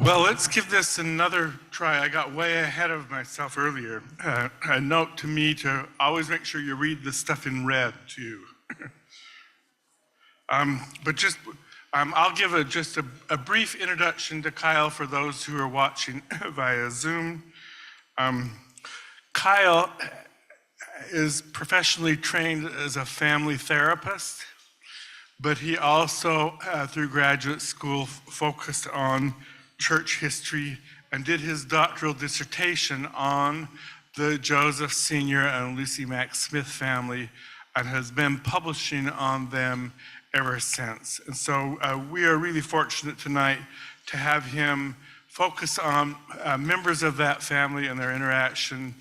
Well, let's give this another try. I got way ahead of myself earlier. A note to me to always make sure you read the stuff in red too. I'll give just a brief introduction to Kyle for those who are watching via Zoom. Kyle is professionally trained as a family therapist, but he also, through graduate school, focused on church history and did his doctoral dissertation on the Joseph Sr. and Lucy Mack Smith family and has been publishing on them ever since. And so we are really fortunate tonight to have him focus on members of that family and their interaction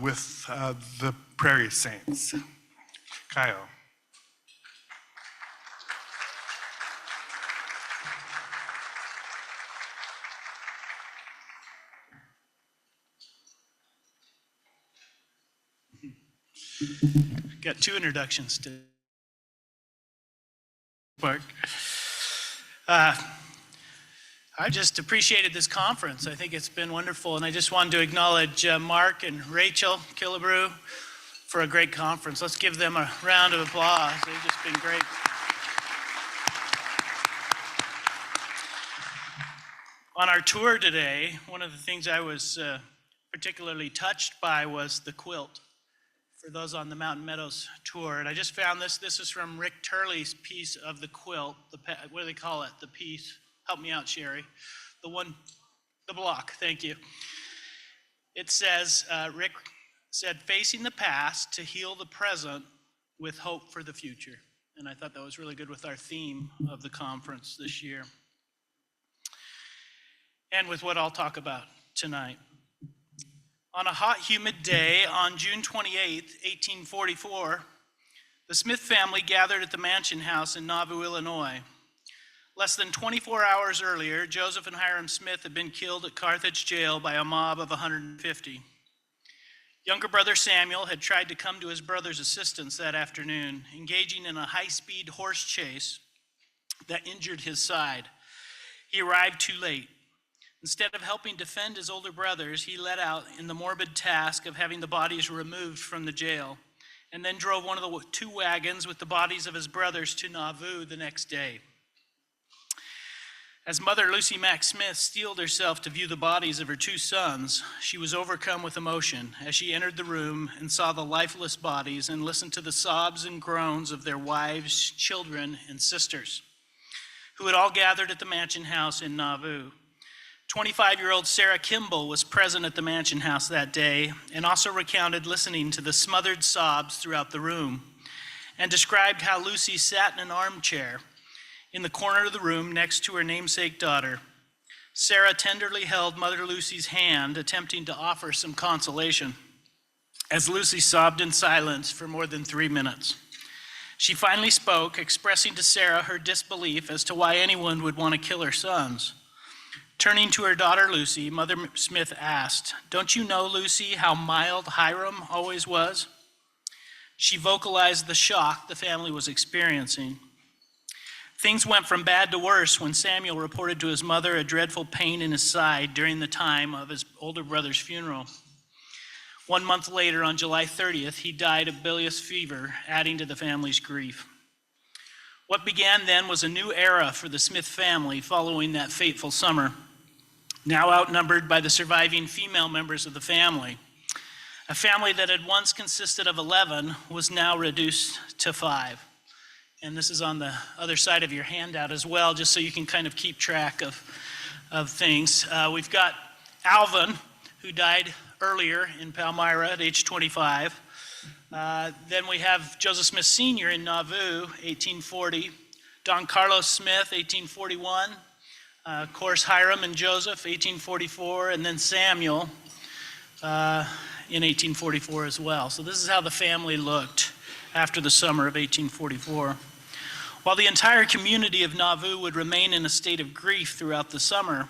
with the Prairie Saints. Kyle. Got two introductions to Mark. I just appreciated this conference. I think it's been wonderful, and I just wanted to acknowledge Mark and Rachel Killebrew for a great conference. Let's give them a round of applause. They've just been great. On our tour today, one of the things I was particularly touched by was the quilt. For those on the Mountain Meadows tour, and I just found this. This is from Rick Turley's piece of the quilt. What do they call it? The piece. Help me out, Sherry. The block. Thank you. It says, Rick said, "Facing the past to heal the present with hope for the future." And I thought that was really good with our theme of the conference this year, and with what I'll talk about tonight. On a hot, humid day on June 28, 1844, the Smith family gathered at the Mansion House in Nauvoo, Illinois. Less than 24 hours earlier, Joseph and Hyrum Smith had been killed at Carthage jail by a mob of 150. Younger brother Samuel had tried to come to his brother's assistance that afternoon, engaging in a high-speed horse chase that injured his side. He arrived too late. Instead of helping defend his older brothers, he led out in the morbid task of having the bodies removed from the jail, and then drove one of the two wagons with the bodies of his brothers to Nauvoo the next day. As Mother Lucy Mack Smith steeled herself to view the bodies of her two sons, she was overcome with emotion as she entered the room and saw the lifeless bodies and listened to the sobs and groans of their wives, children, and sisters, who had all gathered at the Mansion House in Nauvoo. 25-year-old Sarah Kimball was present at the Mansion House that day and also recounted listening to the smothered sobs throughout the room and described how Lucy sat in an armchair in the corner of the room next to her namesake daughter. Sarah tenderly held Mother Lucy's hand, attempting to offer some consolation, as Lucy sobbed in silence for more than 3 minutes. She finally spoke, expressing to Sarah her disbelief as to why anyone would want to kill her sons. Turning to her daughter Lucy, Mother Smith asked, "Don't you know, Lucy, how mild Hyrum always was?" She vocalized the shock the family was experiencing. Things went from bad to worse when Samuel reported to his mother a dreadful pain in his side during the time of his older brother's funeral. 1 month later, on July 30th, he died of bilious fever, adding to the family's grief. What began then was a new era for the Smith family following that fateful summer, now outnumbered by the surviving female members of the family. A family that had once consisted of 11 was now reduced to 5. And this is on the other side of your handout as well, just so you can kind of keep track of things. We've got Alvin, who died earlier in Palmyra at age 25. Then we have Joseph Smith Sr. in Nauvoo, 1840. Don Carlos Smith, 1841. Of course, Hyrum and Joseph, 1844. And then Samuel in 1844 as well. So this is how the family looked after the summer of 1844. While the entire community of Nauvoo would remain in a state of grief throughout the summer,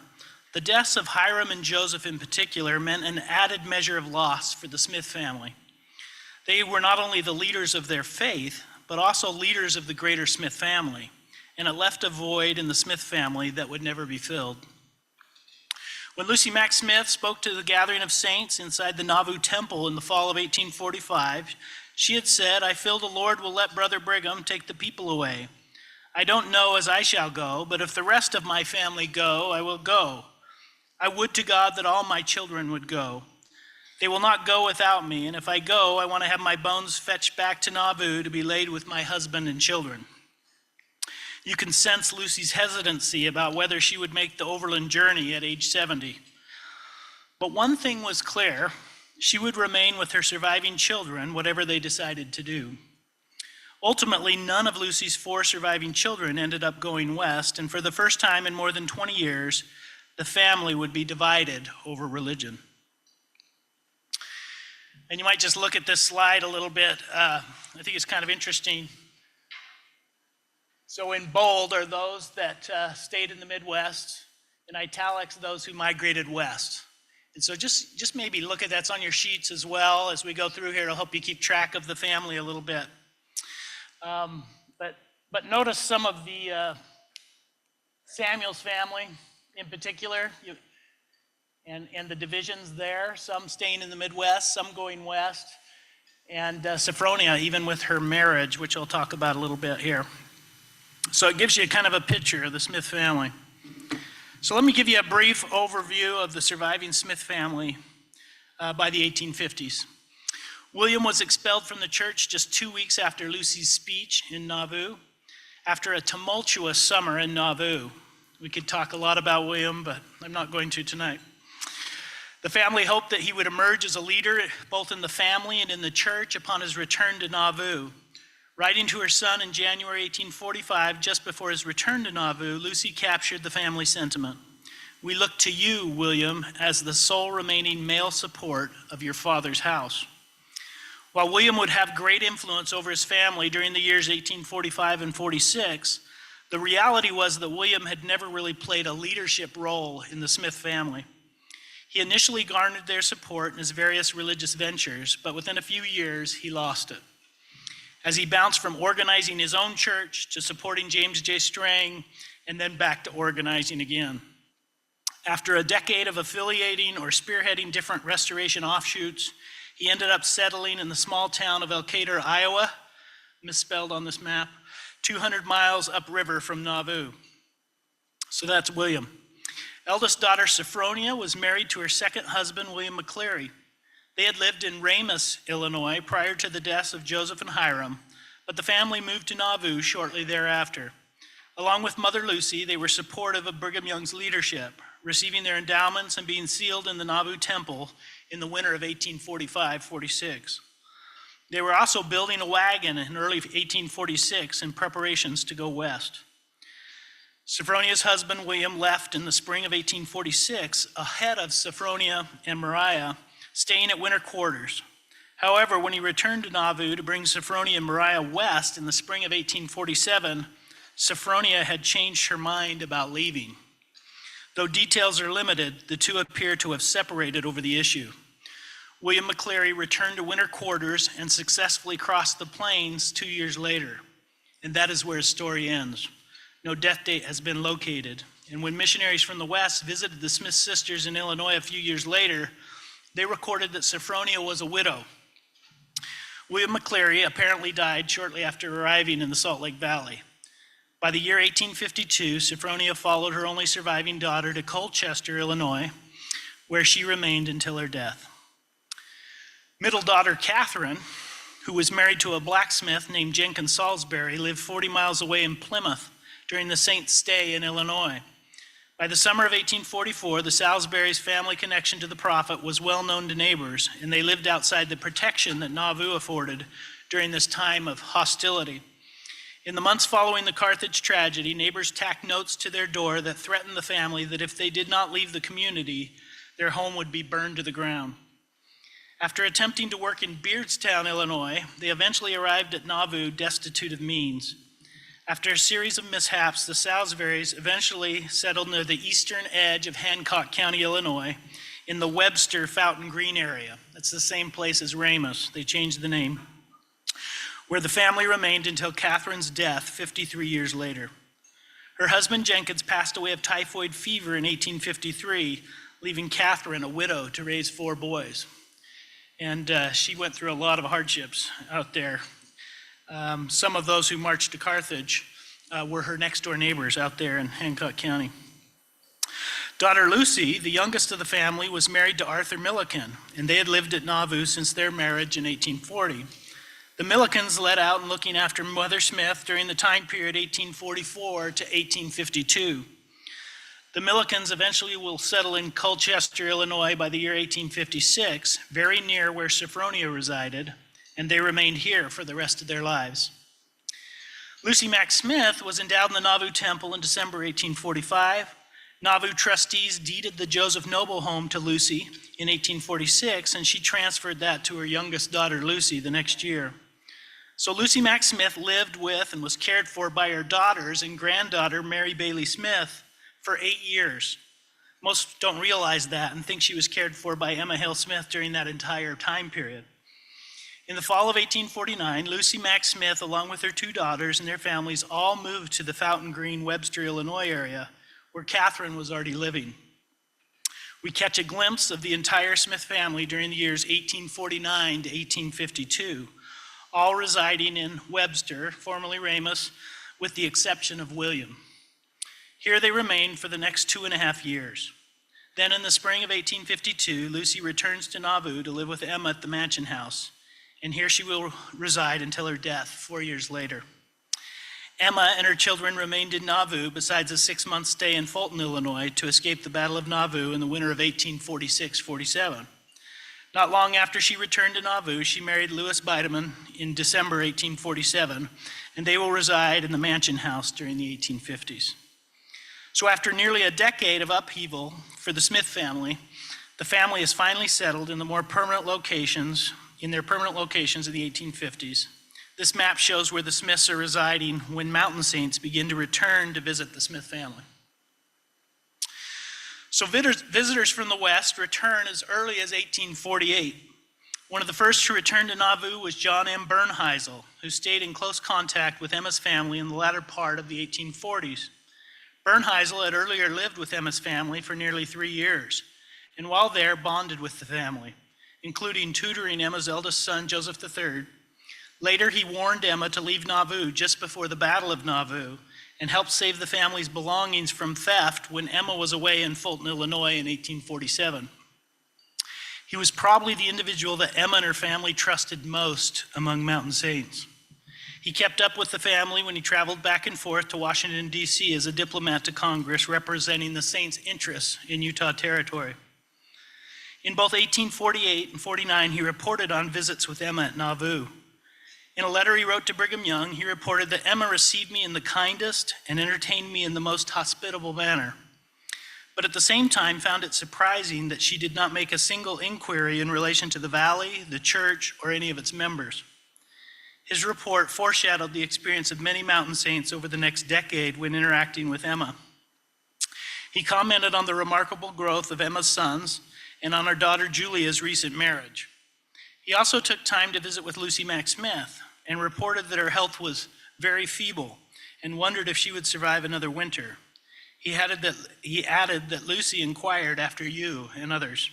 the deaths of Hyrum and Joseph in particular meant an added measure of loss for the Smith family. They were not only the leaders of their faith, but also leaders of the greater Smith family, and it left a void in the Smith family that would never be filled. When Lucy Mack Smith spoke to the gathering of saints inside the Nauvoo Temple in the fall of 1845, she had said, "I feel the Lord will let Brother Brigham take the people away. I don't know as I shall go, but if the rest of my family go, I will go. I would to God that all my children would go. They will not go without me, and if I go, I want to have my bones fetched back to Nauvoo to be laid with my husband and children." You can sense Lucy's hesitancy about whether she would make the overland journey at age 70. But one thing was clear: she would remain with her surviving children, whatever they decided to do. Ultimately, none of Lucy's 4 surviving children ended up going west, and for the first time in more than 20 years, the family would be divided over religion. And you might just look at this slide a little bit. I think it's kind of interesting. So in bold are those that stayed in the Midwest, in italics, those who migrated west. And so just maybe look at that's on your sheets as well as we go through here. It'll help you keep track of the family a little bit. But notice some of the Samuel's family in particular, and the divisions there, some staying in the Midwest, some going west, and Sophronia, even with her marriage, which I'll talk about a little bit here. So it gives you kind of a picture of the Smith family. So let me give you a brief overview of the surviving Smith family by the 1850s. William was expelled from the church just 2 weeks after Lucy's speech in Nauvoo, after a tumultuous summer in Nauvoo. We could talk a lot about William, but I'm not going to tonight. The family hoped that he would emerge as a leader, both in the family and in the church, upon his return to Nauvoo. Writing to her son in January 1845, just before his return to Nauvoo, Lucy captured the family sentiment. "We look to you, William, as the sole remaining male support of your father's house." While William would have great influence over his family during the years 1845 and 46, the reality was that William had never really played a leadership role in the Smith family. He initially garnered their support in his various religious ventures, but within a few years, he lost it, as he bounced from organizing his own church to supporting James J. Strang, and then back to organizing again. After a decade of affiliating or spearheading different restoration offshoots, he ended up settling in the small town of Elkader, Iowa, misspelled on this map, 200 miles upriver from Nauvoo. So that's William. Eldest daughter Sophronia was married to her second husband, William McCleary. They had lived in Ramus, Illinois, prior to the deaths of Joseph and Hyrum, but the family moved to Nauvoo shortly thereafter. Along with Mother Lucy, they were supportive of Brigham Young's leadership, receiving their endowments and being sealed in the Nauvoo Temple in the winter of 1845-46. They were also building a wagon in early 1846 in preparations to go west. Sophronia's husband, William, left in the spring of 1846 ahead of Sophronia and Maria, staying at winter quarters. However, when he returned to Nauvoo to bring Sophronia and Maria west in the spring of 1847, Sophronia had changed her mind about leaving. Though details are limited, the two appear to have separated over the issue. William McCleary returned to winter quarters and successfully crossed the plains 2 years later. And that is where his story ends. No death date has been located. And when missionaries from the West visited the Smith sisters in Illinois a few years later, they recorded that Sophronia was a widow. William McCleary apparently died shortly after arriving in the Salt Lake Valley. By the year 1852, Sophronia followed her only surviving daughter to Colchester, Illinois, where she remained until her death. Middle daughter Catherine, who was married to a blacksmith named Jenkins Salisbury, lived 40 miles away in Plymouth during the Saints' stay in Illinois. By the summer of 1844, the Salisbury's family connection to the prophet was well known to neighbors, and they lived outside the protection that Nauvoo afforded during this time of hostility. In the months following the Carthage tragedy, neighbors tacked notes to their door that threatened the family that if they did not leave the community, their home would be burned to the ground. After attempting to work in Beardstown, Illinois, they eventually arrived at Nauvoo destitute of means. After a series of mishaps, the Salisburys eventually settled near the eastern edge of Hancock County, Illinois, in the Webster Fountain Green area. That's the same place as Ramus. They changed the name, where the family remained until Catherine's death 53 years later. Her husband Jenkins passed away of typhoid fever in 1853, leaving Catherine a widow to raise 4 boys. And she went through a lot of hardships out there. Some of those who marched to Carthage were her next door neighbors out there in Hancock County. Daughter Lucy, the youngest of the family, was married to Arthur Milliken, and they had lived at Nauvoo since their marriage in 1840. The Millikens led out in looking after Mother Smith during the time period 1844 to 1852. The Millikens eventually will settle in Colchester, Illinois by the year 1856, very near where Sophronia resided, and they remained here for the rest of their lives. Lucy Mack Smith was endowed in the Nauvoo Temple in December 1845. Nauvoo trustees deeded the Joseph Noble home to Lucy in 1846, and she transferred that to her youngest daughter, Lucy, the next year. So Lucy Mack Smith lived with and was cared for by her daughters and granddaughter, Mary Bailey Smith, for 8 years. Most don't realize that and think she was cared for by Emma Hale Smith during that entire time period. In the fall of 1849, Lucy Mack Smith, along with her 2 daughters and their families, all moved to the Fountain Green, Webster, Illinois area, where Catherine was already living. We catch a glimpse of the entire Smith family during the years 1849 to 1852, all residing in Webster, formerly Ramus, with the exception of William. Here they remained for the next 2.5 years. Then in the spring of 1852, Lucy returns to Nauvoo to live with Emma at the mansion house, and here she will reside until her death 4 years later. Emma and her children remained in Nauvoo besides a 6-month stay in Fulton, Illinois, to escape the Battle of Nauvoo in the winter of 1846-47. Not long after she returned to Nauvoo, she married Louis Bideman in December 1847, and they will reside in the mansion house during the 1850s. So after nearly a decade of upheaval for the Smith family, the family is finally settled in their permanent locations in the 1850s. This map shows where the Smiths are residing when Mountain Saints begin to return to visit the Smith family. So visitors from the West return as early as 1848. One of the first to return to Nauvoo was John M. Bernheisel, who stayed in close contact with Emma's family in the latter part of the 1840s. Bernheisel had earlier lived with Emma's family for nearly 3 years, and while there bonded with the family, including tutoring Emma's eldest son, Joseph III. Later, he warned Emma to leave Nauvoo just before the Battle of Nauvoo and helped save the family's belongings from theft when Emma was away in Fulton, Illinois in 1847. He was probably the individual that Emma and her family trusted most among Mountain Saints. He kept up with the family when he traveled back and forth to Washington, D.C. as a diplomat to Congress representing the Saints' interests in Utah Territory. In both 1848 and 49, he reported on visits with Emma at Nauvoo. In a letter he wrote to Brigham Young, he reported that Emma received me in the kindest and entertained me in the most hospitable manner, but at the same time found it surprising that she did not make a single inquiry in relation to the valley, the church, or any of its members. His report foreshadowed the experience of many Mountain Saints over the next decade when interacting with Emma. He commented on the remarkable growth of Emma's sons and on our daughter Julia's recent marriage. He also took time to visit with Lucy Mack Smith and reported that her health was very feeble and wondered if she would survive another winter. He added that Lucy inquired after you and others.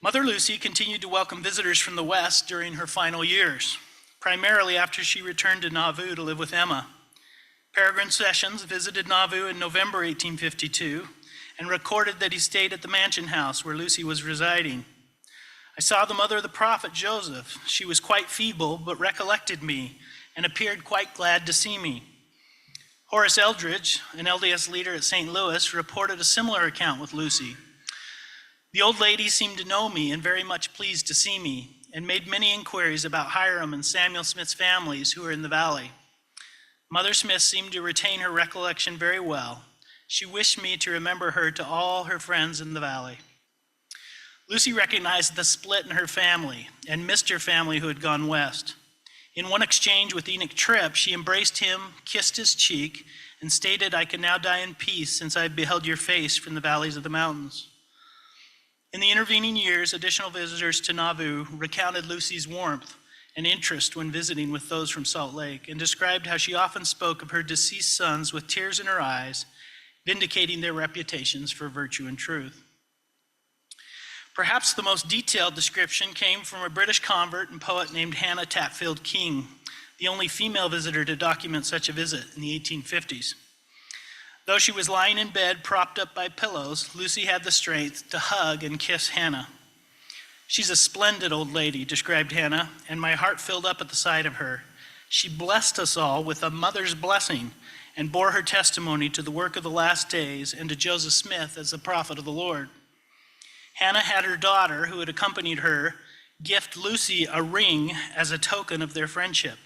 Mother Lucy continued to welcome visitors from the West during her final years, primarily after she returned to Nauvoo to live with Emma. Peregrine Sessions visited Nauvoo in November 1852 and recorded that he stayed at the mansion house where Lucy was residing. I saw the mother of the prophet Joseph. She was quite feeble, but recollected me and appeared quite glad to see me. Horace Eldridge, an LDS leader at St. Louis, reported a similar account with Lucy. The old lady seemed to know me and very much pleased to see me, and made many inquiries about Hyrum and Samuel Smith's families who were in the valley. Mother Smith seemed to retain her recollection very well. She wished me to remember her to all her friends in the valley. Lucy recognized the split in her family and missed her family who had gone west. In one exchange with Enoch Tripp, she embraced him, kissed his cheek, and stated, "I can now die in peace since I beheld your face from the valleys of the mountains." In the intervening years, additional visitors to Nauvoo recounted Lucy's warmth and interest when visiting with those from Salt Lake, and described how she often spoke of her deceased sons with tears in her eyes vindicating their reputations for virtue and truth. Perhaps the most detailed description came from a British convert and poet named Hannah Tatfield King, the only female visitor to document such a visit in the 1850s. Though she was lying in bed propped up by pillows, Lucy had the strength to hug and kiss Hannah. "She's a splendid old lady," described Hannah, "and my heart filled up at the sight of her. She blessed us all with a mother's blessing and bore her testimony to the work of the last days and to Joseph Smith as the prophet of the Lord." Hannah had her daughter, who had accompanied her, gift Lucy a ring as a token of their friendship.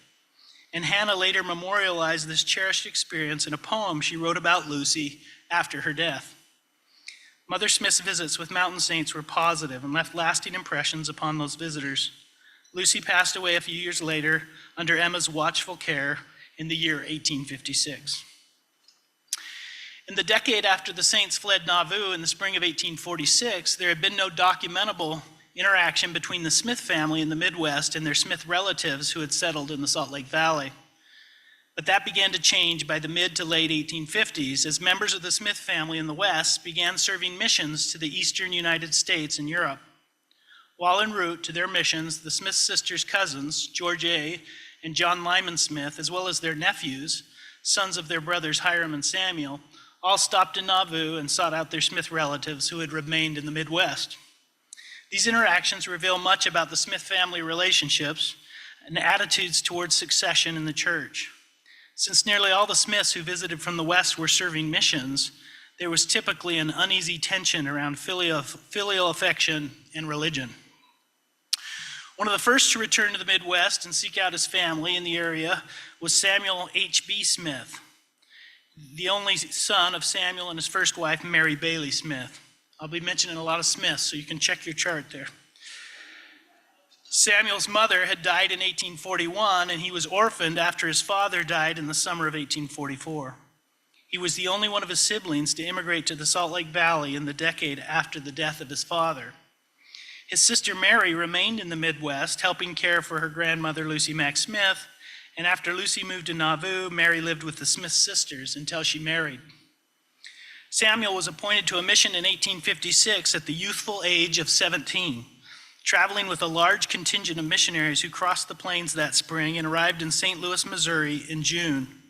And Hannah later memorialized this cherished experience in a poem she wrote about Lucy after her death. Mother Smith's visits with mountain saints were positive and left lasting impressions upon those visitors. Lucy passed away a few years later under Emma's watchful care in the year 1856. In the decade after the saints fled Nauvoo in the spring of 1846, there had been no documentable interaction between the Smith family in the Midwest and their Smith relatives who had settled in the Salt Lake Valley. But that began to change by the mid to late 1850s as members of the Smith family in the West began serving missions to the eastern United States and Europe. While en route to their missions, the Smith sisters' cousins, George A. and John Lyman Smith, as well as their nephews, sons of their brothers Hyrum and Samuel, all stopped in Nauvoo and sought out their Smith relatives who had remained in the Midwest. These interactions reveal much about the Smith family relationships and attitudes towards succession in the church. Since nearly all the Smiths who visited from the West were serving missions, there was typically an uneasy tension around filial affection and religion. One of the first to return to the Midwest and seek out his family in the area was Samuel H.B. Smith, the only son of Samuel and his first wife, Mary Bailey Smith. I'll be mentioning a lot of Smiths, so you can check your chart there. Samuel's mother had died in 1841, and he was orphaned after his father died in the summer of 1844. He was the only one of his siblings to immigrate to the Salt Lake Valley in the decade after the death of his father. His sister Mary remained in the Midwest, helping care for her grandmother, Lucy Mack Smith, and after Lucy moved to Nauvoo, Mary lived with the Smith sisters until she married. Samuel was appointed to a mission in 1856 at the youthful age of 17, traveling with a large contingent of missionaries who crossed the plains that spring and arrived in St. Louis, Missouri in June.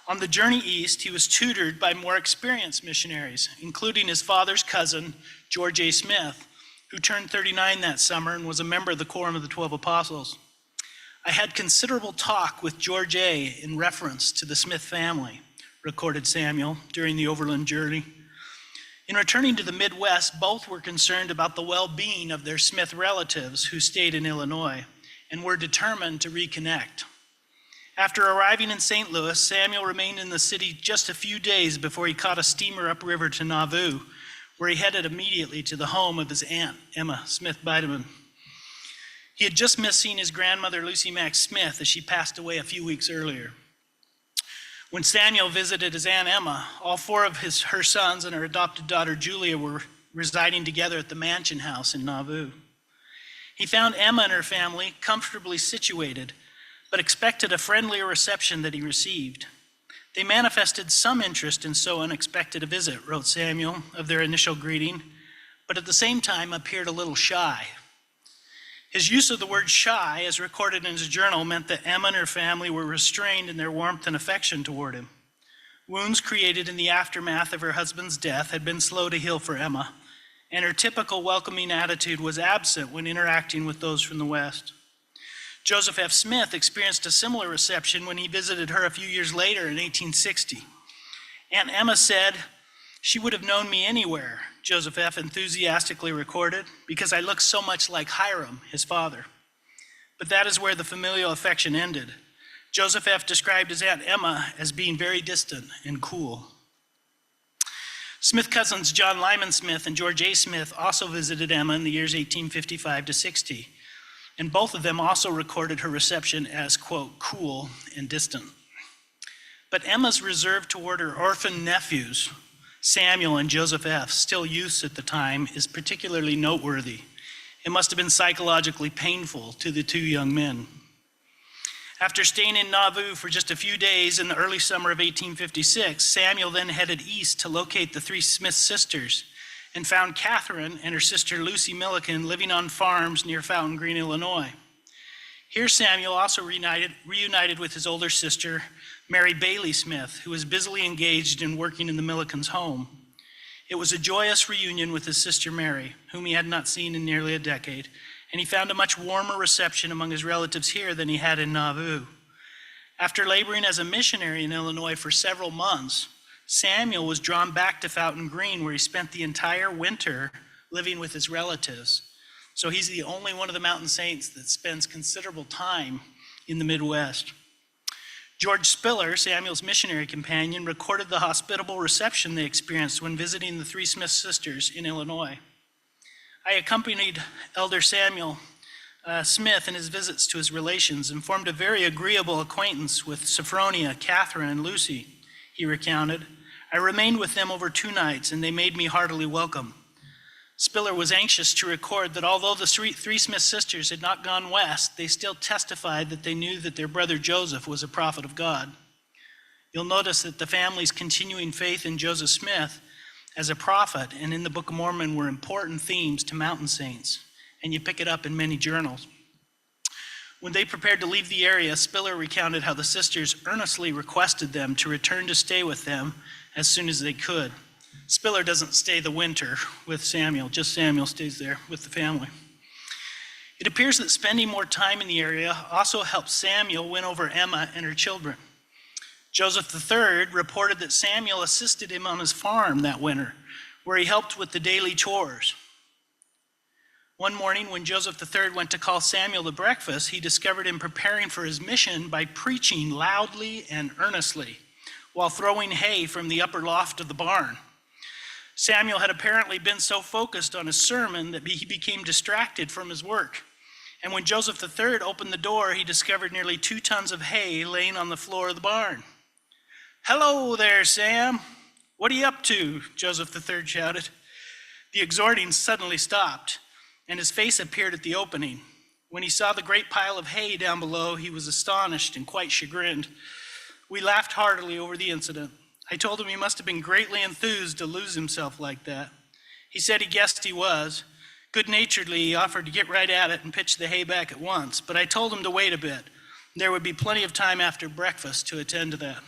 On the journey east, he was tutored by more experienced missionaries, including his father's cousin, George A. Smith, who turned 39 that summer and was a member of the Quorum of the 12 Apostles. "I had considerable talk with George A. in reference to the Smith family," recorded Samuel during the overland journey. In returning to the Midwest, both were concerned about the well-being of their Smith relatives who stayed in Illinois and were determined to reconnect. After arriving in St. Louis, Samuel remained in the city just a few days before he caught a steamer upriver to Nauvoo, where he headed immediately to the home of his aunt, Emma Smith Bideman. He had just missed seeing his grandmother, Lucy Mack Smith, as she passed away a few weeks earlier. When Samuel visited his Aunt Emma, all four of her sons and her adopted daughter Julia were residing together at the mansion house in Nauvoo. He found Emma and her family comfortably situated, but expected a friendlier reception than he received. They manifested some interest in so unexpected a visit, wrote Samuel of their initial greeting, but at the same time appeared a little shy. His use of the word shy, as recorded in his journal, meant that Emma and her family were restrained in their warmth and affection toward him. Wounds created in the aftermath of her husband's death had been slow to heal for Emma, and her typical welcoming attitude was absent when interacting with those from the West. Joseph F. Smith experienced a similar reception when he visited her a few years later in 1860. Aunt Emma said, "She would have known me anywhere," Joseph F. enthusiastically recorded, "because I look so much like Hyrum, his father." But that is where the familial affection ended. Joseph F. described his Aunt Emma as being very distant and cool. Smith cousins John Lyman Smith and George A. Smith also visited Emma in the years 1855 to 60. And both of them also recorded her reception as, quote, cool and distant. But Emma's reserve toward her orphan nephews, Samuel and Joseph F., still youths at the time, is particularly noteworthy. It must have been psychologically painful to the two young men. After staying in Nauvoo for just a few days in the early summer of 1856, Samuel then headed east to locate the three Smith sisters and found Catherine and her sister Lucy Milliken living on farms near Fountain Green, Illinois. Here Samuel also reunited with his older sister, Mary Bailey Smith, who was busily engaged in working in the Millikens' home. It was a joyous reunion with his sister Mary, whom he had not seen in nearly a decade, and he found a much warmer reception among his relatives here than he had in Nauvoo. After laboring as a missionary in Illinois for several months, Samuel was drawn back to Fountain Green, where he spent the entire winter living with his relatives. So he's the only one of the mountain saints that spends considerable time in the Midwest. George Spiller, Samuel's missionary companion, recorded the hospitable reception they experienced when visiting the three Smith sisters in Illinois. I accompanied Elder Samuel Smith in his visits to his relations and formed a very agreeable acquaintance with Sophronia, Catherine, and Lucy, he recounted. I remained with them over 2 nights, and they made me heartily welcome. Spiller was anxious to record that although the three Smith sisters had not gone west, they still testified that they knew that their brother Joseph was a prophet of God. You'll notice that the family's continuing faith in Joseph Smith as a prophet and in the Book of Mormon were important themes to mountain saints, and you pick it up in many journals. When they prepared to leave the area, Spiller recounted how the sisters earnestly requested them to return to stay with them as soon as they could. Spiller doesn't stay the winter with Samuel, just Samuel stays there with the family. It appears that spending more time in the area also helped Samuel win over Emma and her children. Joseph III reported that Samuel assisted him on his farm that winter, where he helped with the daily chores. One morning when Joseph III went to call Samuel to breakfast, he discovered him preparing for his mission by preaching loudly and earnestly while throwing hay from the upper loft of the barn. Samuel had apparently been so focused on his sermon that he became distracted from his work. And when Joseph III opened the door, he discovered nearly 2 tons of hay laying on the floor of the barn. "Hello there, Sam. What are you up to?" Joseph III shouted. The exhorting suddenly stopped, and his face appeared at the opening. When he saw the great pile of hay down below, he was astonished and quite chagrined. We laughed heartily over the incident. I told him he must have been greatly enthused to lose himself like that. He said he guessed he was. Good-naturedly, he offered to get right at it and pitch the hay back at once, but I told him to wait a bit. There would be plenty of time after breakfast to attend to that.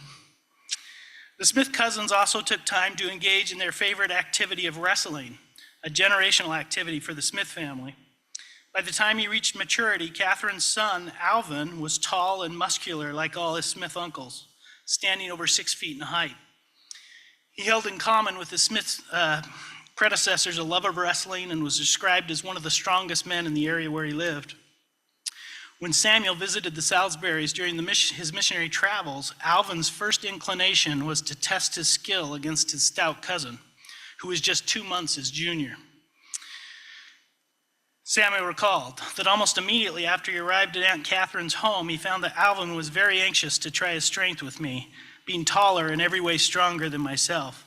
The Smith cousins also took time to engage in their favorite activity of wrestling, a generational activity for the Smith family. By the time he reached maturity, Catherine's son, Alvin, was tall and muscular like all his Smith uncles, standing over 6 feet in height. He held in common with his Smith predecessors a love of wrestling and was described as one of the strongest men in the area where he lived. When Samuel visited the Salisburys during his missionary travels, Alvin's first inclination was to test his skill against his stout cousin, who was just 2 months his junior. Samuel recalled that almost immediately after he arrived at Aunt Catherine's home, he found that Alvin was very anxious to try his strength with me, being taller and every way stronger than myself.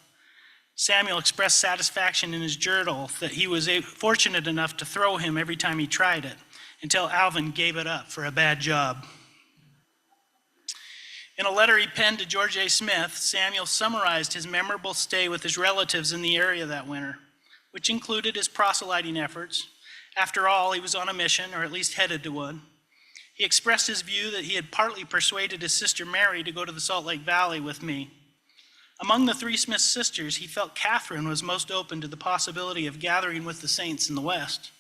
Samuel expressed satisfaction in his journal that he was fortunate enough to throw him every time he tried it, until Alvin gave it up for a bad job. In a letter he penned to George A. Smith, Samuel summarized his memorable stay with his relatives in the area that winter, which included his proselyting efforts. After all, he was on a mission, or at least headed to one. He expressed his view that he had partly persuaded his sister Mary to go to the Salt Lake Valley with me. Among the 3 Smith sisters, he felt Catherine was most open to the possibility of gathering with the saints in the West.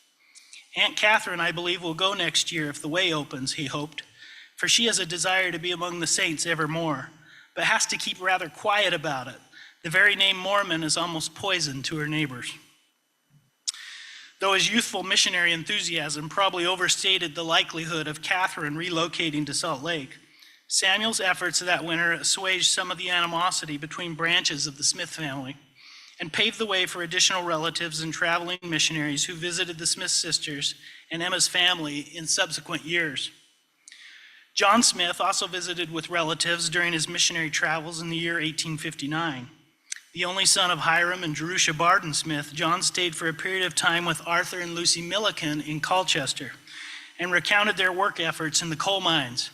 Aunt Catherine, I believe, will go next year if the way opens, he hoped, for she has a desire to be among the saints evermore, but has to keep rather quiet about it. The very name Mormon is almost poison to her neighbors. Though his youthful missionary enthusiasm probably overstated the likelihood of Catherine relocating to Salt Lake, Samuel's efforts that winter assuaged some of the animosity between branches of the Smith family and paved the way for additional relatives and traveling missionaries who visited the Smith sisters and Emma's family in subsequent years. John Smith also visited with relatives during his missionary travels in the year 1859. The only son of Hyrum and Jerusha Barden Smith, John stayed for a period of time with Arthur and Lucy Milliken in Colchester and recounted their work efforts in the coal mines.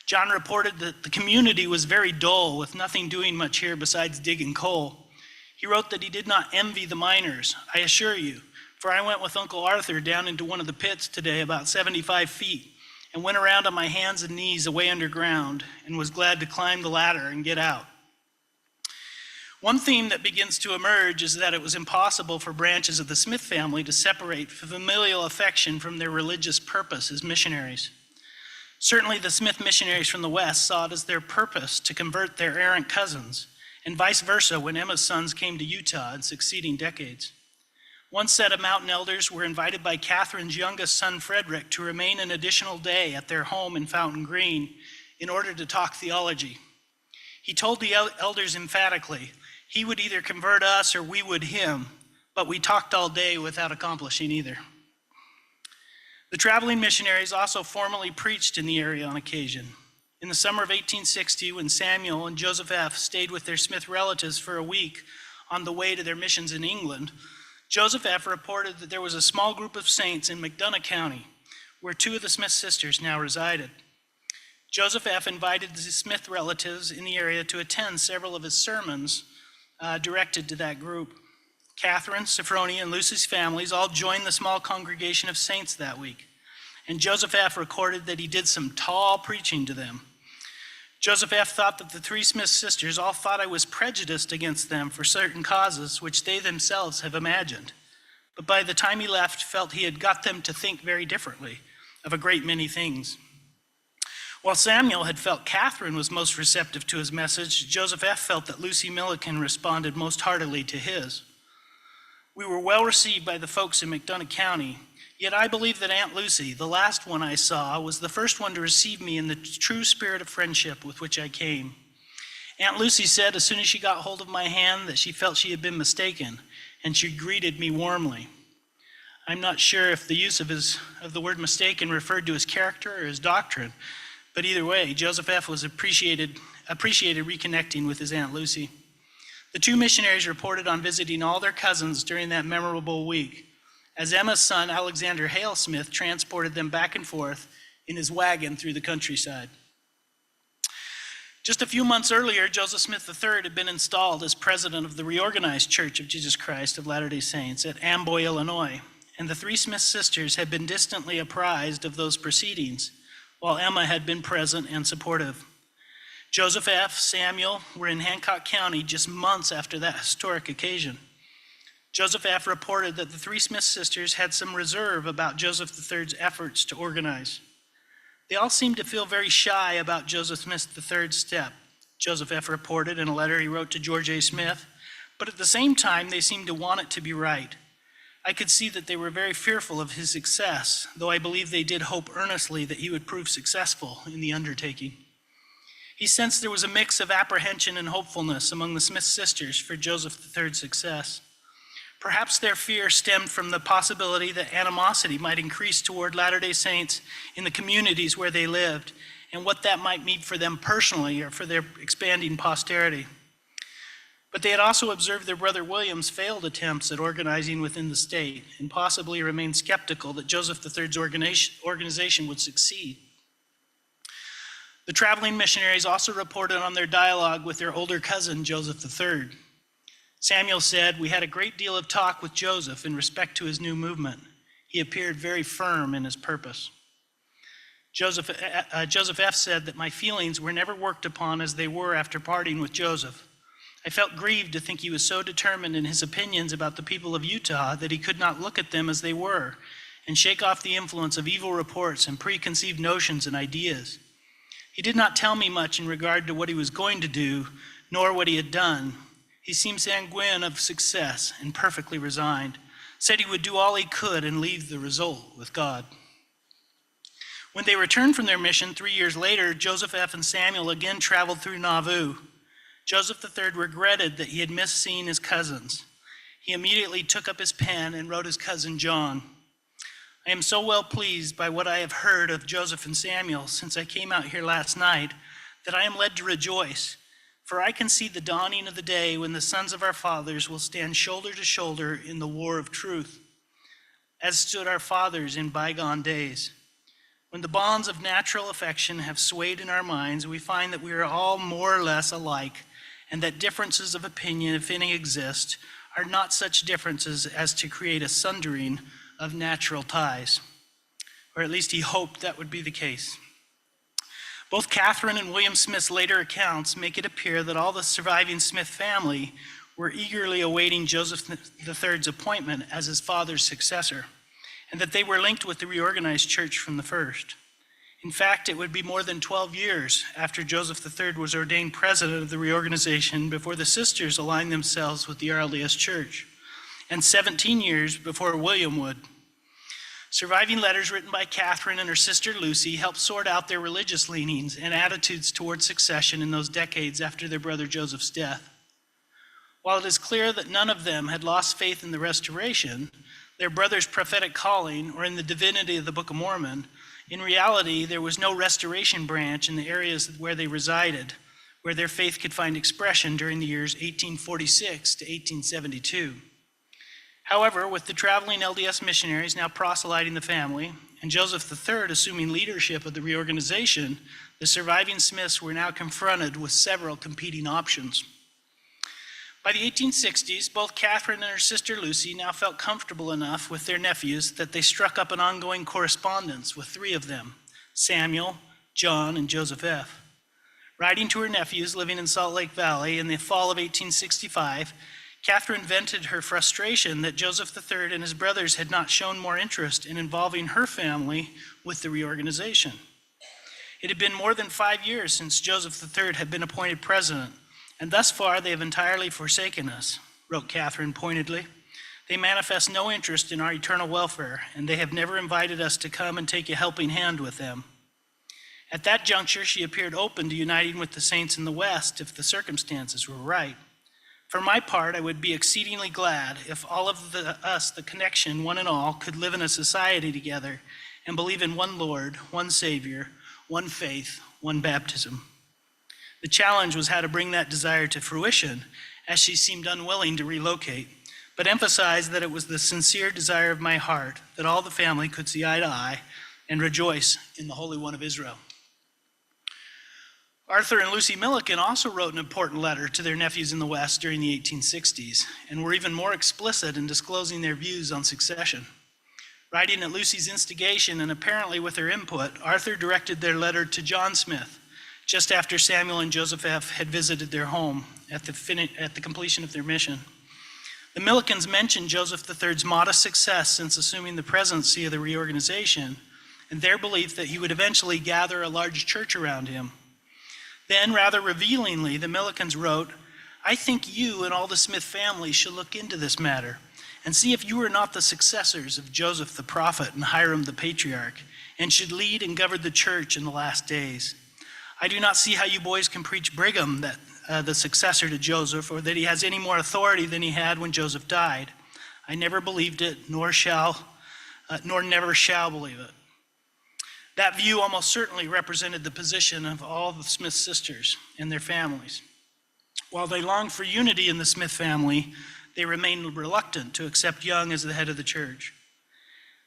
John reported that the community was very dull, with nothing doing much here besides digging coal. He wrote that he did not envy the miners, I assure you, for I went with Uncle Arthur down into one of the pits today, about 75 feet, and went around on my hands and knees away underground, and was glad to climb the ladder and get out. One theme that begins to emerge is that it was impossible for branches of the Smith family to separate familial affection from their religious purpose as missionaries. Certainly the Smith missionaries from the West saw it as their purpose to convert their errant cousins, and vice versa when Emma's sons came to Utah in succeeding decades. One set of mountain elders were invited by Catherine's youngest son, Frederick, to remain an additional day at their home in Fountain Green in order to talk theology. He told the elders emphatically, he would either convert us or we would him, but we talked all day without accomplishing either. The traveling missionaries also formally preached in the area on occasion. In the summer of 1860, when Samuel and Joseph F. stayed with their Smith relatives for a week on the way to their missions in England, Joseph F. reported that there was a small group of saints in McDonough County, where two of the Smith sisters now resided. Joseph F. invited the Smith relatives in the area to attend several of his sermons directed to that group. Catherine, Sophronia, and Lucy's families all joined the small congregation of saints that week, and Joseph F. recorded that he did some tall preaching to them. Joseph F. thought that the three Smith sisters all thought I was prejudiced against them for certain causes which they themselves have imagined, but by the time he left, felt he had got them to think very differently of a great many things. While Samuel had felt Catherine was most receptive to his message, Joseph F. felt that Lucy Milliken responded most heartily to his. We were well received by the folks in McDonough County, yet I believe that Aunt Lucy, the last one I saw, was the first one to receive me in the true spirit of friendship with which I came. Aunt Lucy said as soon as she got hold of my hand that she felt she had been mistaken, and she greeted me warmly. I'm not sure if the use of the word mistaken referred to his character or his doctrine, but either way, Joseph F. was appreciated reconnecting with his Aunt Lucy. The two missionaries reported on visiting all their cousins during that memorable week, as Emma's son, Alexander Hale Smith, transported them back and forth in his wagon through the countryside. Just a few months earlier, Joseph Smith III had been installed as president of the reorganized Church of Jesus Christ of Latter-day Saints at Amboy, Illinois, and the three Smith sisters had been distantly apprised of those proceedings, while Emma had been present and supportive. Joseph F., Samuel were in Hancock County just months after that historic occasion. Joseph F. reported that the three Smith sisters had some reserve about Joseph III's efforts to organize. They all seemed to feel very shy about Joseph Smith III's step, Joseph F. reported in a letter he wrote to George A. Smith, but at the same time, they seemed to want it to be right. I could see that they were very fearful of his success, though I believe they did hope earnestly that he would prove successful in the undertaking. He sensed there was a mix of apprehension and hopefulness among the Smith sisters for Joseph III's success. Perhaps their fear stemmed from the possibility that animosity might increase toward Latter-day Saints in the communities where they lived, and what that might mean for them personally or for their expanding posterity. But they had also observed their brother William's failed attempts at organizing within the state, and possibly remained skeptical that Joseph III's organization would succeed. The traveling missionaries also reported on their dialogue with their older cousin, Joseph III. Samuel said, "We had a great deal of talk with Joseph in respect to his new movement. He appeared very firm in his purpose." Joseph F. said that my feelings were never worked upon as they were after parting with Joseph. I felt grieved to think he was so determined in his opinions about the people of Utah that he could not look at them as they were and shake off the influence of evil reports and preconceived notions and ideas. He did not tell me much in regard to what he was going to do, nor what he had done. He seemed sanguine of success and perfectly resigned, said he would do all he could and leave the result with God. When they returned from their mission 3 years later, Joseph F. and Samuel again traveled through Nauvoo. Joseph III regretted that he had missed seeing his cousins. He immediately took up his pen and wrote his cousin John. I am so well pleased by what I have heard of Joseph and Samuel since I came out here last night that I am led to rejoice, for I can see the dawning of the day when the sons of our fathers will stand shoulder to shoulder in the war of truth, as stood our fathers in bygone days. When the bonds of natural affection have swayed in our minds, we find that we are all more or less alike, and that differences of opinion, if any exist, are not such differences as to create a sundering of natural ties. Or at least he hoped that would be the case. Both Catherine and William Smith's later accounts make it appear that all the surviving Smith family were eagerly awaiting Joseph III's appointment as his father's successor, and that they were linked with the reorganized church from the first. In fact, it would be more than 12 years after Joseph III was ordained president of the reorganization before the sisters aligned themselves with the RLDS Church, and 17 years before William would. Surviving letters written by Catherine and her sister Lucy help sort out their religious leanings and attitudes toward succession in those decades after their brother Joseph's death. While it is clear that none of them had lost faith in the restoration, their brother's prophetic calling, or in the divinity of the Book of Mormon, in reality, there was no restoration branch in the areas where they resided, where their faith could find expression during the years 1846 to 1872. However, with the traveling LDS missionaries now proselyting the family, and Joseph III assuming leadership of the reorganization, the surviving Smiths were now confronted with several competing options. By the 1860s, both Catherine and her sister Lucy now felt comfortable enough with their nephews that they struck up an ongoing correspondence with three of them, Samuel, John, and Joseph F. Writing to her nephews living in Salt Lake Valley in the fall of 1865, Catherine vented her frustration that Joseph III and his brothers had not shown more interest in involving her family with the reorganization. It had been more than 5 years since Joseph III had been appointed president, and thus far they have entirely forsaken us, wrote Catherine pointedly. They manifest no interest in our eternal welfare, and they have never invited us to come and take a helping hand with them. At that juncture, she appeared open to uniting with the saints in the West if the circumstances were right. For my part, I would be exceedingly glad if all of us, the connection, one and all, could live in a society together and believe in one Lord, one Savior, one faith, one baptism. The challenge was how to bring that desire to fruition, as she seemed unwilling to relocate, but emphasized that it was the sincere desire of my heart that all the family could see eye to eye and rejoice in the Holy One of Israel. Arthur and Lucy Milliken also wrote an important letter to their nephews in the West during the 1860s, and were even more explicit in disclosing their views on succession. Writing at Lucy's instigation and apparently with her input, Arthur directed their letter to John Smith, just after Samuel and Joseph F. had visited their home at the completion of their mission. The Millikens mentioned Joseph III's modest success since assuming the presidency of the reorganization, and their belief that he would eventually gather a large church around him. Then, rather revealingly, the Millikens wrote, "I think you and all the Smith family should look into this matter and see if you are not the successors of Joseph the prophet and Hyrum the patriarch, and should lead and govern the church in the last days. I do not see how you boys can preach Brigham, that the successor to Joseph, or that he has any more authority than he had when Joseph died. I never believed it, nor never shall believe it." That view almost certainly represented the position of all the Smith sisters and their families. While they longed for unity in the Smith family, they remained reluctant to accept Young as the head of the church.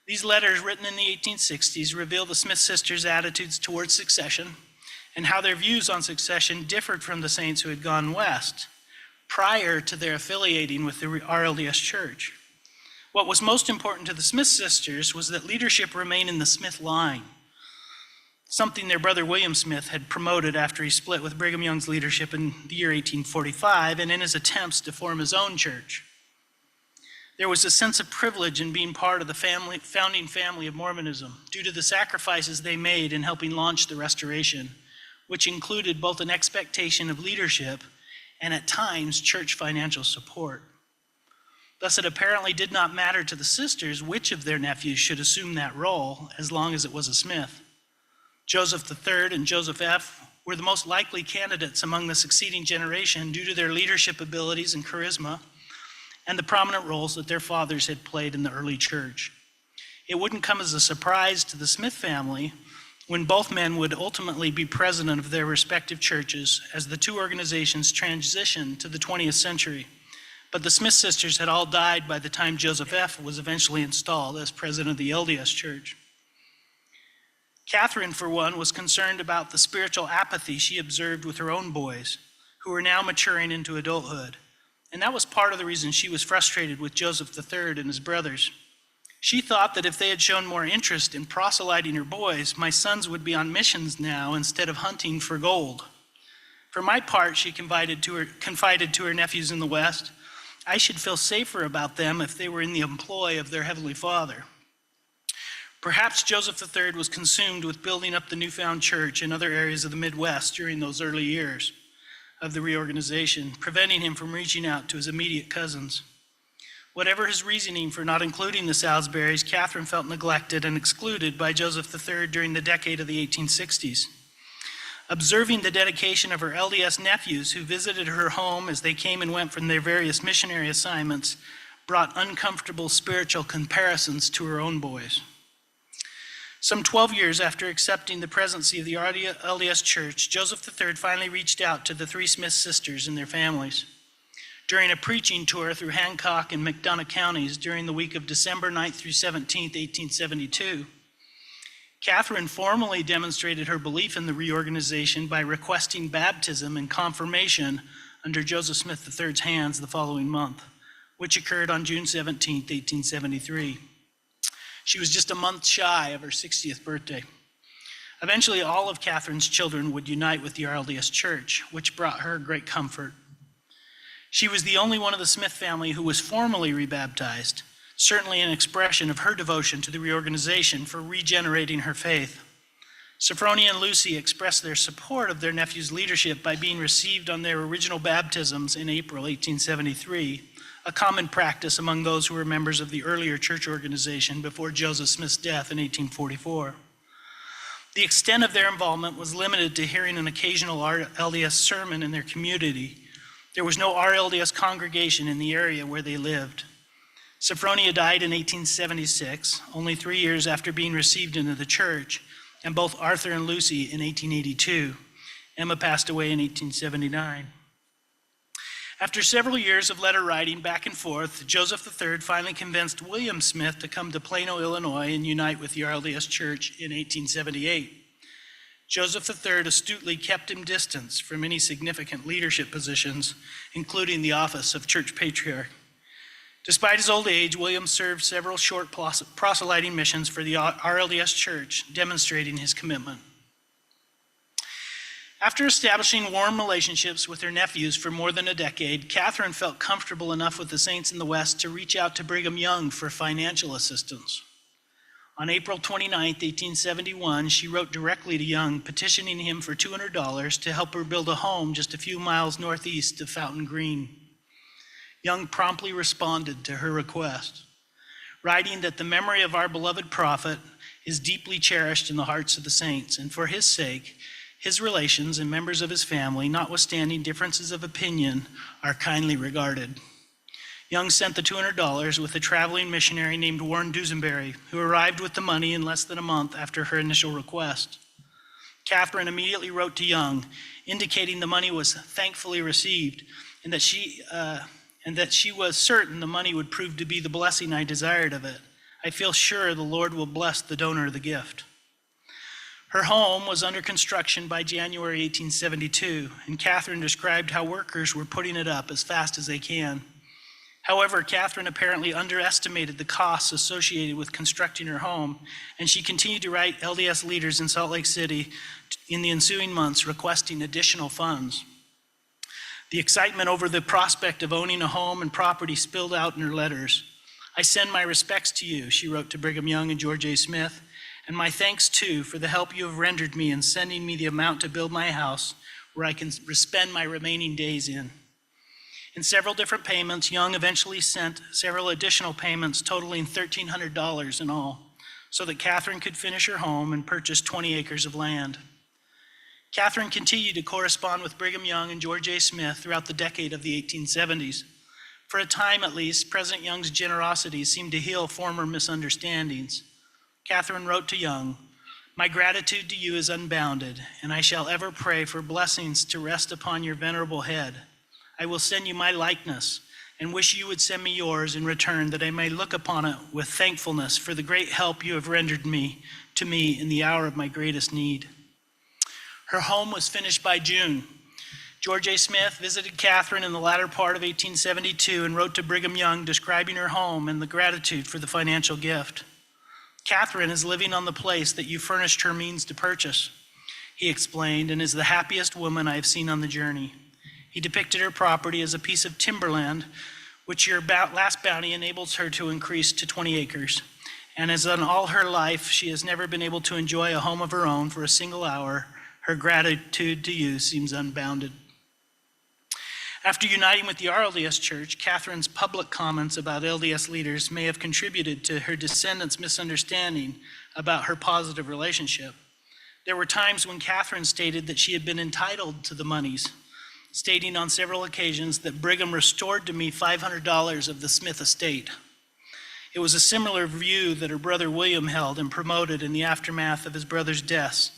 These letters, written in the 1860s, reveal the Smith sisters' attitudes towards succession and how their views on succession differed from the saints who had gone west prior to their affiliating with the RLDS Church. What was most important to the Smith sisters was that leadership remain in the Smith line, something their brother William Smith had promoted after he split with Brigham Young's leadership in the year 1845 and in his attempts to form his own church. There was a sense of privilege in being part of the founding family of Mormonism due to the sacrifices they made in helping launch the restoration, which included both an expectation of leadership and at times church financial support. Thus, it apparently did not matter to the sisters which of their nephews should assume that role as long as it was a Smith. Joseph III and Joseph F. were the most likely candidates among the succeeding generation due to their leadership abilities and charisma and the prominent roles that their fathers had played in the early church. It wouldn't come as a surprise to the Smith family when both men would ultimately be president of their respective churches as the two organizations transitioned to the 20th century. But the Smith sisters had all died by the time Joseph F. was eventually installed as president of the LDS Church. Catherine, for one, was concerned about the spiritual apathy she observed with her own boys, who were now maturing into adulthood. And that was part of the reason she was frustrated with Joseph III and his brothers. She thought that if they had shown more interest in proselyting her boys, my sons would be on missions now instead of hunting for gold. For my part, she confided to her nephews in the West, I should feel safer about them if they were in the employ of their Heavenly Father. Perhaps Joseph III was consumed with building up the newfound church in other areas of the Midwest during those early years of the reorganization, preventing him from reaching out to his immediate cousins. Whatever his reasoning for not including the Salisburys, Catherine felt neglected and excluded by Joseph III during the decade of the 1860s. Observing the dedication of her LDS nephews who visited her home as they came and went from their various missionary assignments brought uncomfortable spiritual comparisons to her own boys. Some 12 years after accepting the presidency of the RLDS Church, Joseph III finally reached out to the three Smith sisters and their families. During a preaching tour through Hancock and McDonough counties during the week of December 9th through 17th, 1872, Catherine formally demonstrated her belief in the reorganization by requesting baptism and confirmation under Joseph Smith III's hands the following month, which occurred on June 17th, 1873. She was just a month shy of her 60th birthday. Eventually, all of Catherine's children would unite with the RLDS Church, which brought her great comfort. She was the only one of the Smith family who was formally rebaptized, certainly an expression of her devotion to the reorganization for regenerating her faith. Sophronia and Lucy expressed their support of their nephew's leadership by being received on their original baptisms in April 1873, a common practice among those who were members of the earlier church organization before Joseph Smith's death in 1844. The extent of their involvement was limited to hearing an occasional RLDS sermon in their community. There was no RLDS congregation in the area where they lived. Sophronia died in 1876, only 3 years after being received into the church, and both Arthur and Lucy in 1882. Emma passed away in 1879. After several years of letter writing back and forth, Joseph III finally convinced William Smith to come to Plano, Illinois and unite with the RLDS Church in 1878. Joseph III astutely kept him distant from any significant leadership positions, including the office of church patriarch. Despite his old age, William served several short proselyting missions for the RLDS Church, demonstrating his commitment. After establishing warm relationships with her nephews for more than a decade, Catherine felt comfortable enough with the saints in the West to reach out to Brigham Young for financial assistance. On April 29, 1871, she wrote directly to Young, petitioning him for $200 to help her build a home just a few miles northeast of Fountain Green. Young promptly responded to her request, writing that the memory of our beloved prophet is deeply cherished in the hearts of the saints, and for his sake, his relations and members of his family, notwithstanding differences of opinion, are kindly regarded. Young sent the $200 with a traveling missionary named Warren Dusenberry, who arrived with the money in less than a month after her initial request. Catherine immediately wrote to Young, indicating the money was thankfully received and that she was certain the money would prove to be the blessing I desired of it. I feel sure the Lord will bless the donor of the gift. Her home was under construction by January 1872, and Catherine described how workers were putting it up as fast as they can. However, Catherine apparently underestimated the costs associated with constructing her home, and she continued to write LDS leaders in Salt Lake City in the ensuing months requesting additional funds. The excitement over the prospect of owning a home and property spilled out in her letters. I send my respects to you, she wrote to Brigham Young and George A. Smith, and my thanks too for the help you have rendered me in sending me the amount to build my house where I can spend my remaining days in. In several different payments, Young eventually sent several additional payments totaling $1,300 in all, so that Catherine could finish her home and purchase 20 acres of land. Catherine continued to correspond with Brigham Young and George A. Smith throughout the decade of the 1870s. For a time at least, President Young's generosity seemed to heal former misunderstandings. Catherine wrote to Young, "My gratitude to you is unbounded, and I shall ever pray for blessings to rest upon your venerable head. I will send you my likeness, and wish you would send me yours in return, that I may look upon it with thankfulness for the great help you have rendered me to me in the hour of my greatest need. Her home was finished by June. George A. Smith visited Catherine in the latter part of 1872 and wrote to Brigham Young describing her home and the gratitude for the financial gift. Catherine is living on the place that you furnished her means to purchase, he explained, and is the happiest woman I have seen on the journey. He depicted her property as a piece of timberland, which your last bounty enables her to increase to 20 acres. And as in all her life, she has never been able to enjoy a home of her own for a single hour, her gratitude to you seems unbounded. After uniting with the RLDS Church, Catherine's public comments about LDS leaders may have contributed to her descendants' misunderstanding about her positive relationship. There were times when Catherine stated that she had been entitled to the monies, stating on several occasions that Brigham restored to me $500 of the Smith estate. It was a similar view that her brother William held and promoted in the aftermath of his brother's deaths,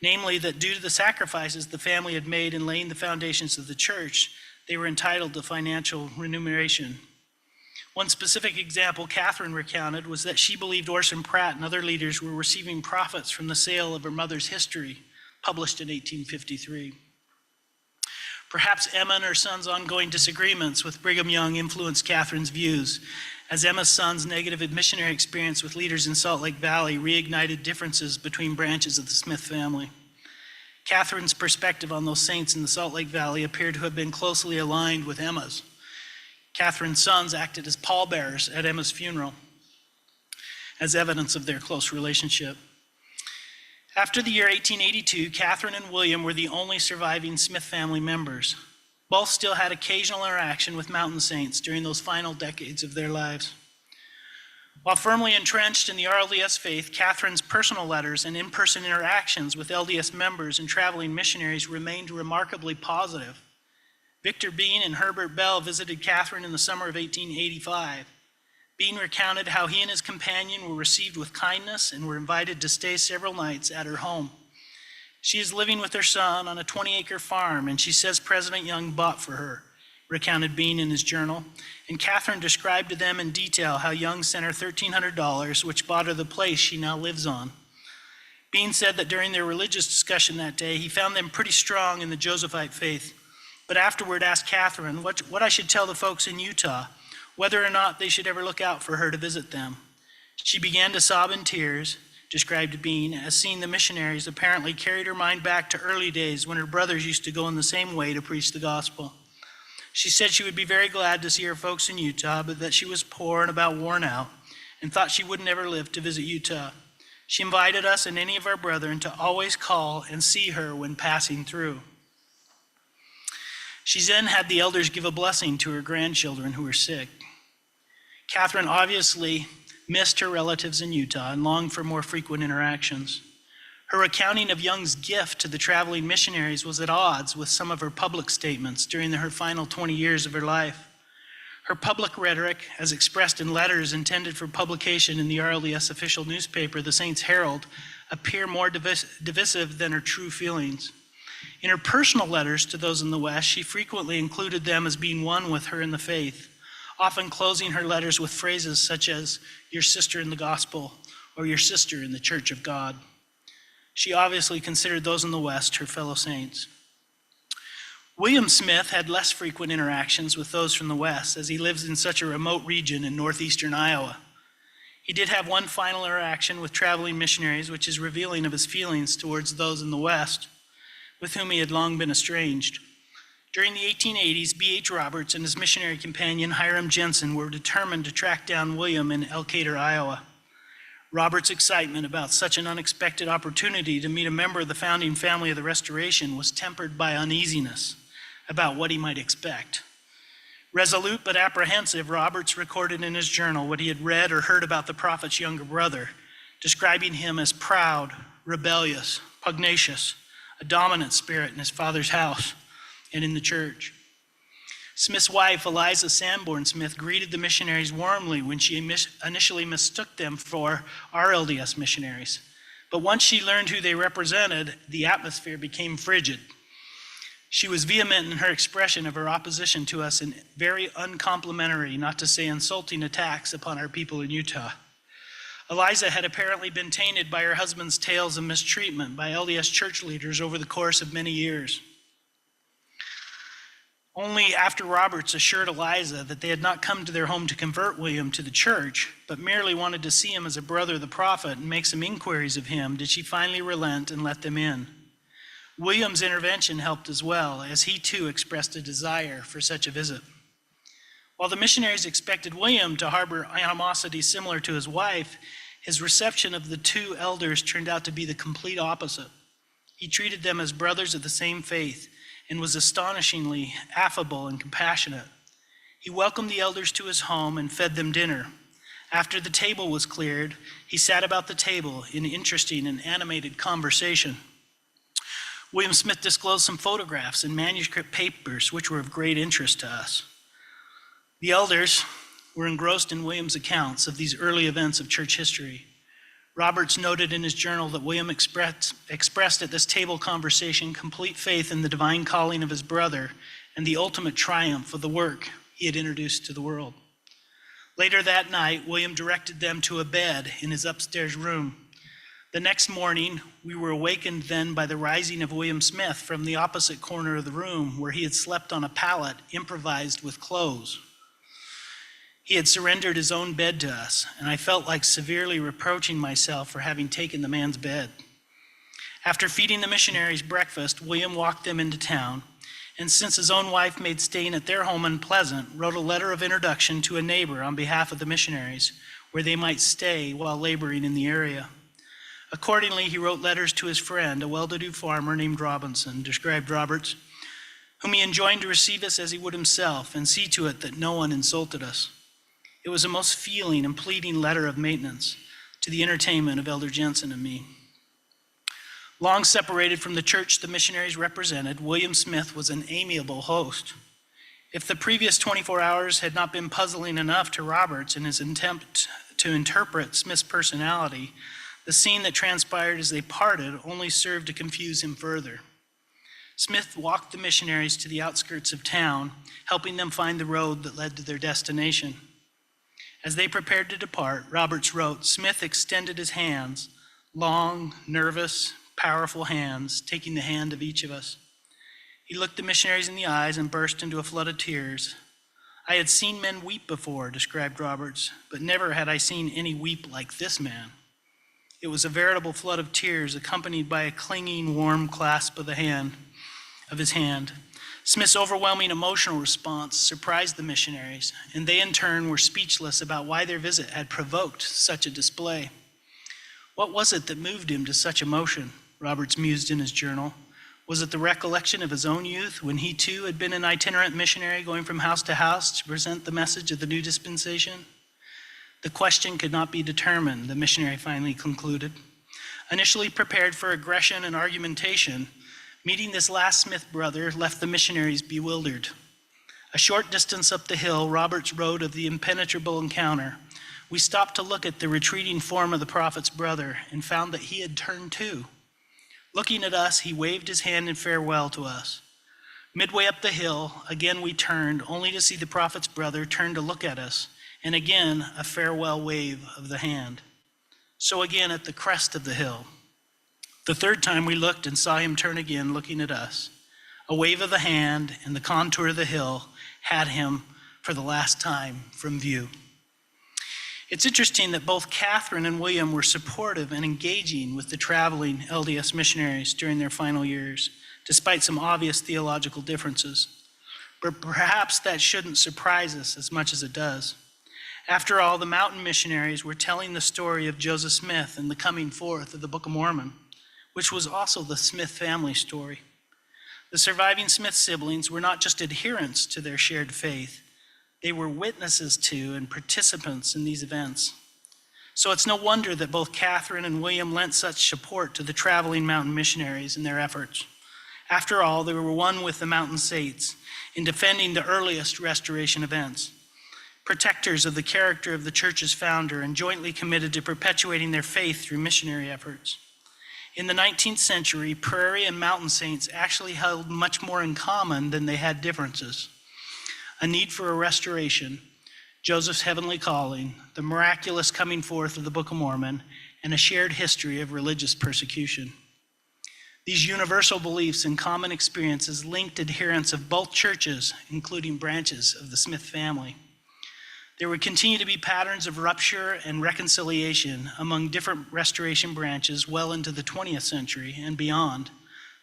namely that due to the sacrifices the family had made in laying the foundations of the church, they were entitled to financial remuneration. One specific example Catherine recounted was that she believed Orson Pratt and other leaders were receiving profits from the sale of her mother's history, published in 1853. Perhaps Emma and her son's ongoing disagreements with Brigham Young influenced Catherine's views, as Emma's son's negative missionary experience with leaders in Salt Lake Valley reignited differences between branches of the Smith family. Catherine's perspective on those saints in the Salt Lake Valley appeared to have been closely aligned with Emma's. Catherine's sons acted as pallbearers at Emma's funeral, as evidence of their close relationship. After the year 1882, Catherine and William were the only surviving Smith family members. Both still had occasional interaction with mountain saints during those final decades of their lives. While firmly entrenched in the RLDS faith, Catherine's personal letters and in-person interactions with LDS members and traveling missionaries remained remarkably positive. Victor Bean and Herbert Bell visited Catherine in the summer of 1885. Bean recounted how he and his companion were received with kindness and were invited to stay several nights at her home. She is living with her son on a 20-acre farm, and she says President Young bought for her, recounted Bean in his journal, and Catherine described to them in detail how Young sent her $1,300, which bought her the place she now lives on. Bean said that during their religious discussion that day, he found them pretty strong in the Josephite faith, but afterward asked Catherine what I should tell the folks in Utah, whether or not they should ever look out for her to visit them. She began to sob in tears, described Bean, as seeing the missionaries apparently carried her mind back to early days when her brothers used to go in the same way to preach the gospel. She said she would be very glad to see her folks in Utah, but that she was poor and about worn out, and thought she would never live to visit Utah. She invited us and any of our brethren to always call and see her when passing through. She then had the elders give a blessing to her grandchildren who were sick. Catherine obviously missed her relatives in Utah and longed for more frequent interactions. Her accounting of Young's gift to the traveling missionaries was at odds with some of her public statements during her final 20 years of her life. Her public rhetoric, as expressed in letters intended for publication in the RLDS official newspaper, the Saints Herald, appear more divisive than her true feelings. In her personal letters to those in the West, she frequently included them as being one with her in the faith, often closing her letters with phrases such as, "your sister in the gospel," or "your sister in the church of God." She obviously considered those in the West her fellow saints. William Smith had less frequent interactions with those from the West, as he lives in such a remote region in northeastern Iowa. He did have one final interaction with traveling missionaries, which is revealing of his feelings towards those in the West, with whom he had long been estranged. During the 1880s, B.H. Roberts and his missionary companion Hyrum Jensen were determined to track down William in Elkader, Iowa. Roberts' excitement about such an unexpected opportunity to meet a member of the founding family of the Restoration was tempered by uneasiness about what he might expect. Resolute but apprehensive, Roberts recorded in his journal what he had read or heard about the prophet's younger brother, describing him as proud, rebellious, pugnacious, a dominant spirit in his father's house and in the church. Smith's wife, Eliza Sanborn Smith, greeted the missionaries warmly when she initially mistook them for RLDS missionaries. But once she learned who they represented, the atmosphere became frigid. She was vehement in her expression of her opposition to us in very uncomplimentary, not to say insulting, attacks upon our people in Utah. Eliza had apparently been tainted by her husband's tales of mistreatment by LDS church leaders over the course of many years. Only after Roberts assured Eliza that they had not come to their home to convert William to the church, but merely wanted to see him as a brother of the prophet and make some inquiries of him, did she finally relent and let them in. William's intervention helped as well, as he too expressed a desire for such a visit. While the missionaries expected William to harbor animosity similar to his wife, his reception of the two elders turned out to be the complete opposite. He treated them as brothers of the same faith and was astonishingly affable and compassionate. He welcomed the elders to his home and fed them dinner. After the table was cleared, he sat about the table in interesting and animated conversation. William Smith disclosed some photographs and manuscript papers which were of great interest to us. The elders were engrossed in William's accounts of these early events of church history. Roberts noted in his journal that William expressed at this table conversation complete faith in the divine calling of his brother and the ultimate triumph of the work he had introduced to the world. Later that night, William directed them to a bed in his upstairs room. The next morning, we were awakened then by the rising of William Smith from the opposite corner of the room where he had slept on a pallet improvised with clothes. He had surrendered his own bed to us, and I felt like severely reproaching myself for having taken the man's bed. After feeding the missionaries breakfast, William walked them into town, and since his own wife made staying at their home unpleasant, wrote a letter of introduction to a neighbor on behalf of the missionaries, where they might stay while laboring in the area. Accordingly, he wrote letters to his friend, a well-to-do farmer named Robinson, described Roberts, whom he enjoined to receive us as he would himself and see to it that no one insulted us. It was a most feeling and pleading letter of maintenance to the entertainment of Elder Jensen and me. Long separated from the church the missionaries represented, William Smith was an amiable host. If the previous 24 hours had not been puzzling enough to Roberts in his attempt to interpret Smith's personality, the scene that transpired as they parted only served to confuse him further. Smith walked the missionaries to the outskirts of town, helping them find the road that led to their destination. As they prepared to depart, Roberts wrote, Smith extended his hands, long, nervous, powerful hands, taking the hand of each of us. He looked the missionaries in the eyes and burst into a flood of tears. I had seen men weep before, described Roberts, but never had I seen any weep like this man. It was a veritable flood of tears accompanied by a clinging, warm clasp of his hand. Smith's overwhelming emotional response surprised the missionaries, and they in turn were speechless about why their visit had provoked such a display. What was it that moved him to such emotion? Roberts mused in his journal. Was it the recollection of his own youth, when he too had been an itinerant missionary going from house to house to present the message of the new dispensation? The question could not be determined, the missionary finally concluded. Initially prepared for aggression and argumentation, meeting this last Smith brother left the missionaries bewildered. A short distance up the hill, Roberts wrote of the impenetrable encounter. We stopped to look at the retreating form of the prophet's brother and found that he had turned too. Looking at us, he waved his hand in farewell to us. Midway up the hill, again we turned, only to see the prophet's brother turn to look at us, and again a farewell wave of the hand. So again at the crest of the hill. The third time we looked and saw him turn again, looking at us. A wave of the hand and the contour of the hill had him for the last time from view. It's interesting that both Catherine and William were supportive and engaging with the traveling LDS missionaries during their final years, despite some obvious theological differences. But perhaps that shouldn't surprise us as much as it does. After all, the mountain missionaries were telling the story of Joseph Smith and the coming forth of the Book of Mormon, which was also the Smith family story. The surviving Smith siblings were not just adherents to their shared faith, they were witnesses to and participants in these events. So it's no wonder that both Catherine and William lent such support to the traveling mountain missionaries in their efforts. After all, they were one with the mountain saints in defending the earliest restoration events, protectors of the character of the church's founder, and jointly committed to perpetuating their faith through missionary efforts. In the 19th century, prairie and mountain saints actually held much more in common than they had differences. A need for a restoration, Joseph's heavenly calling, the miraculous coming forth of the Book of Mormon, and a shared history of religious persecution. These universal beliefs and common experiences linked adherents of both churches, including branches of the Smith family. There would continue to be patterns of rupture and reconciliation among different restoration branches well into the 20th century and beyond,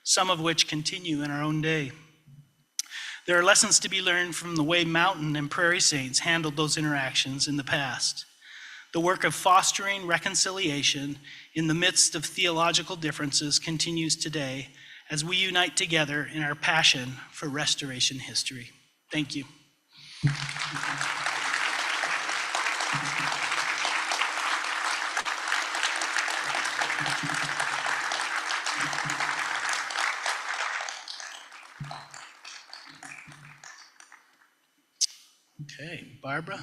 some of which continue in our own day. There are lessons to be learned from the way Mountain and Prairie Saints handled those interactions in the past. The work of fostering reconciliation in the midst of theological differences continues today as we unite together in our passion for restoration history. Thank you. Okay, Barbara.